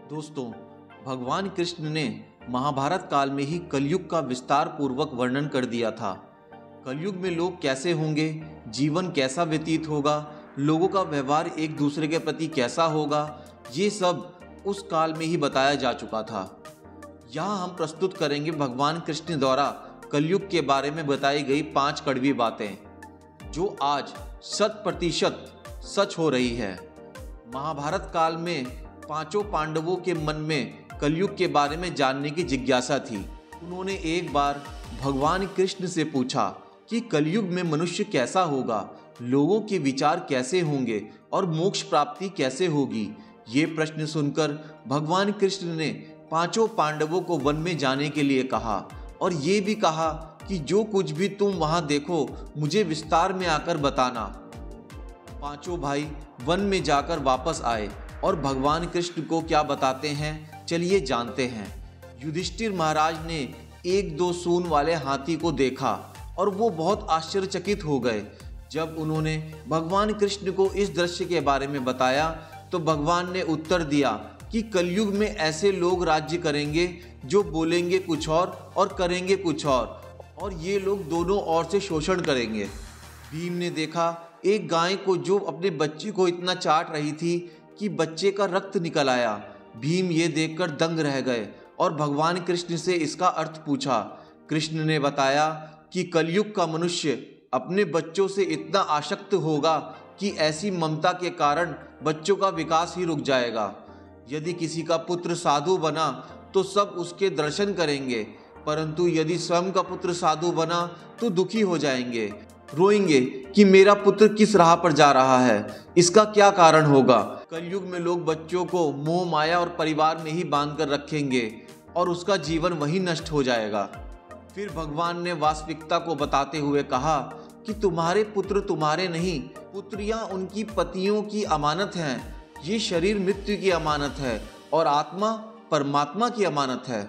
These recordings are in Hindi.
दोस्तों, भगवान कृष्ण ने महाभारत काल में ही कलयुग का विस्तार पूर्वक वर्णन कर दिया था। कलयुग में लोग कैसे होंगे, जीवन कैसा व्यतीत होगा, लोगों का व्यवहार एक दूसरे के प्रति कैसा होगा, ये सब उस काल में ही बताया जा चुका था। यहाँ हम प्रस्तुत करेंगे भगवान कृष्ण द्वारा कलयुग के बारे में बताई गई 5 कड़वी बातें, जो आज 100% सच हो रही है। महाभारत काल में 5 पांडवों के मन में कलयुग के बारे में जानने की जिज्ञासा थी। उन्होंने एक बार भगवान कृष्ण से पूछा कि कलयुग में मनुष्य कैसा होगा, लोगों के विचार कैसे होंगे और मोक्ष प्राप्ति कैसे होगी। ये प्रश्न सुनकर भगवान कृष्ण ने 5 पांडवों को वन में जाने के लिए कहा और ये भी कहा कि जो कुछ भी तुम वहां देखो मुझे विस्तार में आकर बताना। 5 भाई वन में जाकर वापस आए और भगवान कृष्ण को क्या बताते हैं, चलिए जानते हैं। युधिष्ठिर महाराज ने 1-2 सूंड वाले हाथी को देखा और वो बहुत आश्चर्यचकित हो गए। जब उन्होंने भगवान कृष्ण को इस दृश्य के बारे में बताया तो भगवान ने उत्तर दिया कि कलयुग में ऐसे लोग राज्य करेंगे जो बोलेंगे कुछ और करेंगे कुछ और ये लोग दोनों ओर से शोषण करेंगे। भीम ने देखा एक गाय को जो अपने बच्चे को इतना चाट रही थी कि बच्चे का रक्त निकल आया। भीम ये देखकर दंग रह गए और भगवान कृष्ण से इसका अर्थ पूछा। कृष्ण ने बताया कि कलयुग का मनुष्य अपने बच्चों से इतना आसक्त होगा कि ऐसी ममता के कारण बच्चों का विकास ही रुक जाएगा। यदि किसी का पुत्र साधु बना तो सब उसके दर्शन करेंगे, परंतु यदि स्वयं का पुत्र साधु बना तो दुखी हो जाएंगे, रोएंगे कि मेरा पुत्र किस राह पर जा रहा है, इसका क्या कारण होगा। कलयुग में लोग बच्चों को मोह माया और परिवार में ही बांध कर रखेंगे और उसका जीवन वहीं नष्ट हो जाएगा। फिर भगवान ने वास्तविकता को बताते हुए कहा कि तुम्हारे पुत्र तुम्हारे नहीं, पुत्रियां उनकी पतियों की अमानत हैं। ये शरीर मृत्यु की अमानत है और आत्मा परमात्मा की अमानत है।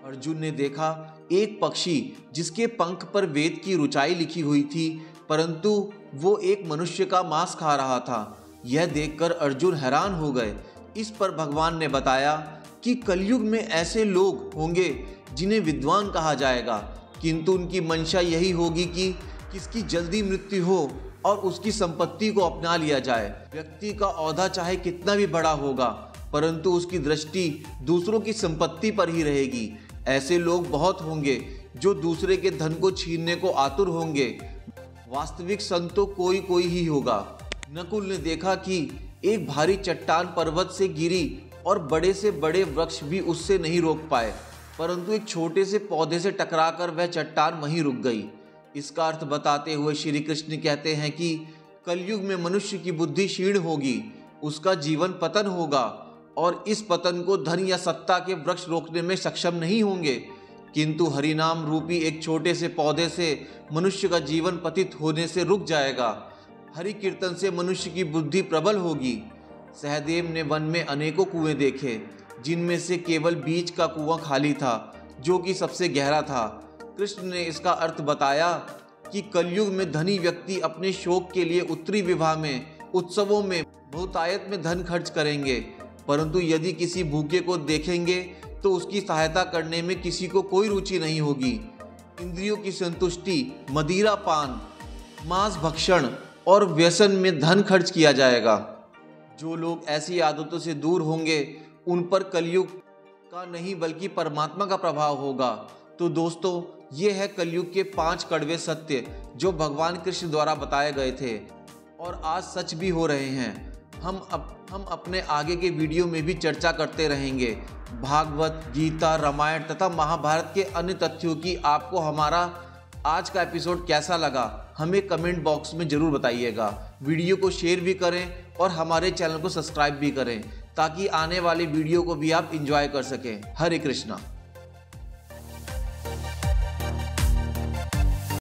अर्जुन ने देखा एक पक्षी जिसके पंख पर वेद की रुचाई लिखी हुई थी, परंतु वो एक मनुष्य का मांस खा रहा था। यह देखकर अर्जुन हैरान हो गए। इस पर भगवान ने बताया कि कलयुग में ऐसे लोग होंगे जिन्हें विद्वान कहा जाएगा, किंतु उनकी मंशा यही होगी कि किसकी जल्दी मृत्यु हो और उसकी संपत्ति को अपना लिया जाए। व्यक्ति का औहदा चाहे कितना भी बड़ा होगा, परंतु उसकी दृष्टि दूसरों की संपत्ति पर ही रहेगी। ऐसे लोग बहुत होंगे जो दूसरे के धन को छीनने को आतुर होंगे। वास्तविक संत तो कोई ही होगा। नकुल ने देखा कि एक भारी चट्टान पर्वत से गिरी और बड़े से बड़े वृक्ष भी उससे नहीं रोक पाए, परंतु एक छोटे से पौधे से टकराकर वह चट्टान वहीं रुक गई। इसका अर्थ बताते हुए श्री कृष्ण कहते हैं कि कलयुग में मनुष्य की बुद्धि क्षीण होगी, उसका जीवन पतन होगा और इस पतन को धन या सत्ता के वृक्ष रोकने में सक्षम नहीं होंगे, किंतु हरिनाम रूपी एक छोटे से पौधे से मनुष्य का जीवन पतित होने से रुक जाएगा। हरि कीर्तन से मनुष्य की बुद्धि प्रबल होगी। सहदेव ने वन में अनेकों कुएं देखे, जिनमें से केवल बीच का कुआं खाली था, जो कि सबसे गहरा था। कृष्ण ने इसका अर्थ बताया कि कलयुग में धनी व्यक्ति अपने शौक के लिए उत्तरी विवाह में, उत्सवों में, बहुतायत में धन खर्च करेंगे, परंतु यदि किसी भूखे को देखेंगे तो उसकी सहायता करने में किसी को कोई रुचि नहीं होगी। इंद्रियों की संतुष्टि, मदिरा पान, मांस भक्षण और व्यसन में धन खर्च किया जाएगा। जो लोग ऐसी आदतों से दूर होंगे उन पर कलयुग का नहीं बल्कि परमात्मा का प्रभाव होगा। तो दोस्तों, ये है कलयुग के 5 कड़वे सत्य जो भगवान कृष्ण द्वारा बताए गए थे और आज सच भी हो रहे हैं। हम अपने आगे के वीडियो में भी चर्चा करते रहेंगे। भागवत, गीता, रामायण तथा महाभारत के अन्य तथ्यों की आपको हमारा आज का एपिसोड कैसा लगा, हमें कमेंट बॉक्स में ज़रूर बताइएगा। वीडियो को शेयर भी करें और हमारे चैनल को सब्सक्राइब भी करें, ताकि आने वाली वीडियो को भी आप एंजॉय कर सकें। हरे कृष्णा।